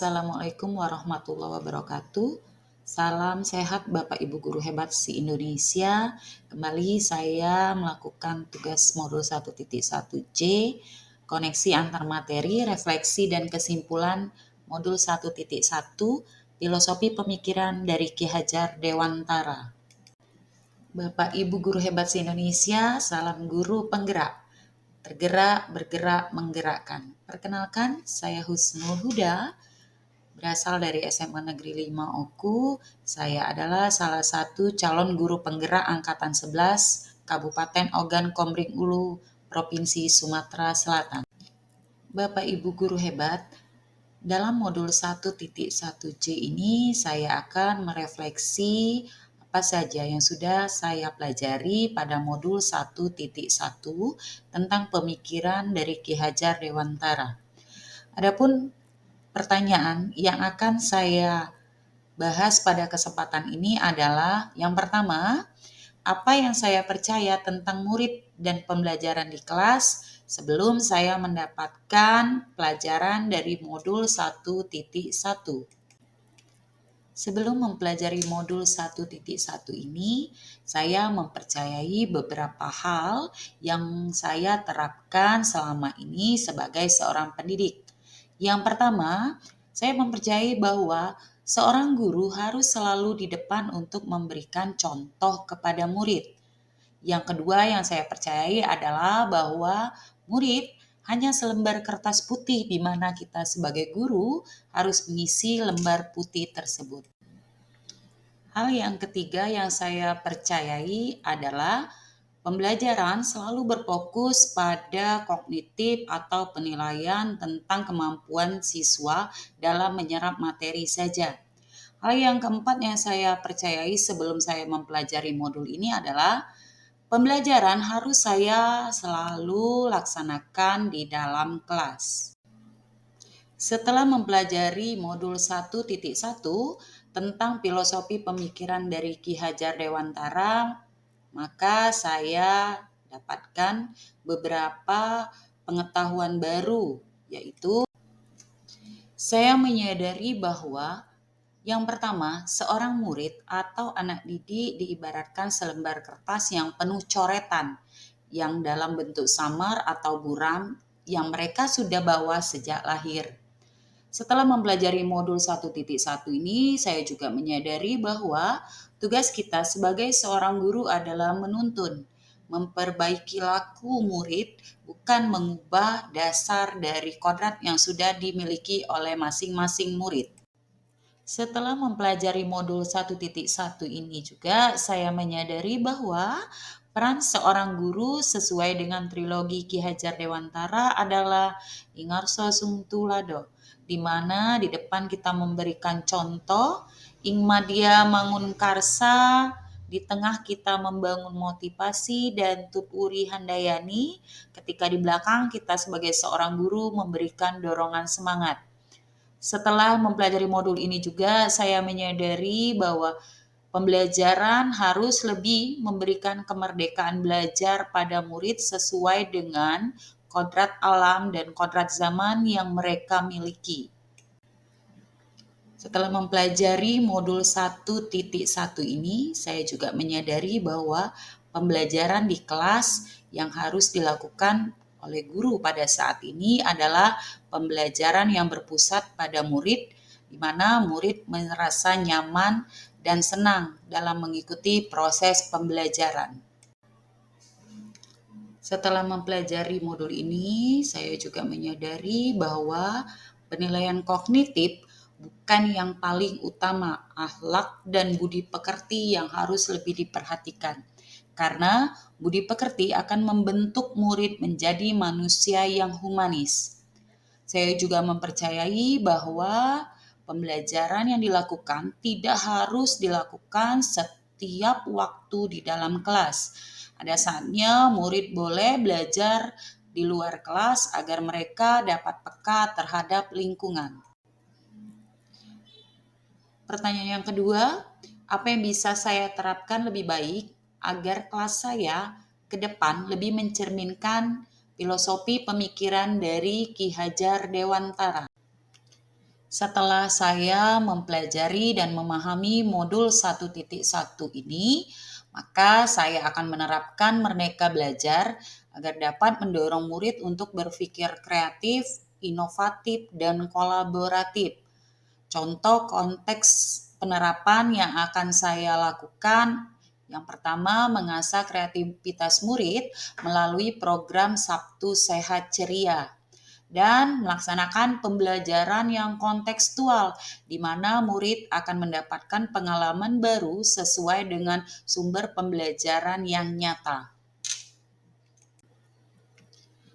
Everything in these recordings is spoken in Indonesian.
Assalamualaikum warahmatullahi wabarakatuh. Salam sehat Bapak Ibu Guru hebat se-Indonesia. Kembali saya melakukan tugas modul 1.1C, koneksi antar materi, refleksi dan kesimpulan modul 1.1, filosofi pemikiran dari Ki Hajar Dewantara. Bapak Ibu Guru hebat se-Indonesia, salam guru penggerak. Tergerak, bergerak, menggerakkan. Perkenalkan, saya Husnul Huda, berasal dari SMA Negeri 5 Oku. Saya adalah salah satu calon guru penggerak Angkatan 11 Kabupaten Ogan Komering Ulu, Provinsi Sumatera Selatan. Bapak Ibu Guru hebat, dalam modul 1.1C ini saya akan merefleksi apa saja yang sudah saya pelajari pada modul 1.1 tentang pemikiran dari Ki Hajar Dewantara. Adapun pertanyaan yang akan saya bahas pada kesempatan ini adalah yang pertama, apa yang saya percaya tentang murid dan pembelajaran di kelas sebelum saya mendapatkan pelajaran dari modul 1.1. Sebelum mempelajari modul 1.1 ini, saya mempercayai beberapa hal yang saya terapkan selama ini sebagai seorang pendidik. Yang pertama, saya mempercayai bahwa seorang guru harus selalu di depan untuk memberikan contoh kepada murid. Yang kedua yang saya percayai adalah bahwa murid hanya selembar kertas putih di mana kita sebagai guru harus mengisi lembar putih tersebut. Hal yang ketiga yang saya percayai adalah pembelajaran selalu berfokus pada kognitif atau penilaian tentang kemampuan siswa dalam menyerap materi saja. Hal yang keempat yang saya percayai sebelum saya mempelajari modul ini adalah pembelajaran harus saya selalu laksanakan di dalam kelas. Setelah mempelajari modul 1.1 tentang filosofi pemikiran dari Ki Hajar Dewantara, maka saya dapatkan beberapa pengetahuan baru, yaitu saya menyadari bahwa yang pertama, seorang murid atau anak didik diibaratkan selembar kertas yang penuh coretan, yang dalam bentuk samar atau buram yang mereka sudah bawa sejak lahir. Setelah mempelajari modul 1.1 ini, saya juga menyadari bahwa tugas kita sebagai seorang guru adalah menuntun, memperbaiki laku murid, bukan mengubah dasar dari kodrat yang sudah dimiliki oleh masing-masing murid. Setelah mempelajari modul 1.1 ini juga, saya menyadari bahwa peran seorang guru sesuai dengan trilogi Ki Hajar Dewantara adalah Ingarso Sungtulado, di mana di depan kita memberikan contoh, Ingmadia Mangun Karsa, di tengah kita membangun motivasi dan Tuturi Handayani, ketika di belakang kita sebagai seorang guru memberikan dorongan semangat. Setelah mempelajari modul ini juga, saya menyadari bahwa pembelajaran harus lebih memberikan kemerdekaan belajar pada murid sesuai dengan kodrat alam dan kodrat zaman yang mereka miliki. Setelah mempelajari modul 1.1 ini, saya juga menyadari bahwa pembelajaran di kelas yang harus dilakukan oleh guru pada saat ini adalah pembelajaran yang berpusat pada murid, di mana murid merasa nyaman dan senang dalam mengikuti proses pembelajaran. Setelah mempelajari modul ini, saya juga menyadari bahwa penilaian kognitif bukan yang paling utama, akhlak dan budi pekerti yang harus lebih diperhatikan. Karena budi pekerti akan membentuk murid menjadi manusia yang humanis. Saya juga mempercayai bahwa pembelajaran yang dilakukan tidak harus dilakukan setiap waktu di dalam kelas. Ada saatnya murid boleh belajar di luar kelas agar mereka dapat peka terhadap lingkungan. Pertanyaan yang kedua, apa yang bisa saya terapkan lebih baik agar kelas saya ke depan lebih mencerminkan filosofi pemikiran dari Ki Hajar Dewantara? Setelah saya mempelajari dan memahami modul 1.1 ini, maka saya akan menerapkan Merdeka Belajar agar dapat mendorong murid untuk berpikir kreatif, inovatif, dan kolaboratif. Contoh konteks penerapan yang akan saya lakukan: yang pertama, mengasah kreativitas murid melalui program Sabtu Sehat Ceria dan melaksanakan pembelajaran yang kontekstual, di mana murid akan mendapatkan pengalaman baru sesuai dengan sumber pembelajaran yang nyata.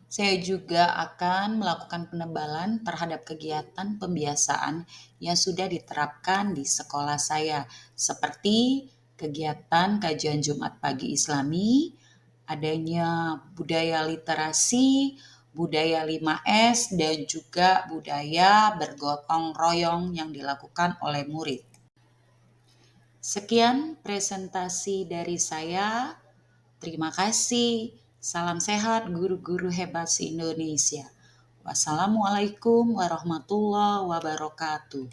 Saya juga akan melakukan penebalan terhadap kegiatan pembiasaan yang sudah diterapkan di sekolah saya, seperti kegiatan kajian Jumat Pagi Islami, adanya budaya literasi, budaya 5S, dan juga budaya bergotong royong yang dilakukan oleh murid. Sekian presentasi dari saya. Terima kasih. Salam sehat guru-guru hebat se-Indonesia. Wassalamualaikum warahmatullahi wabarakatuh.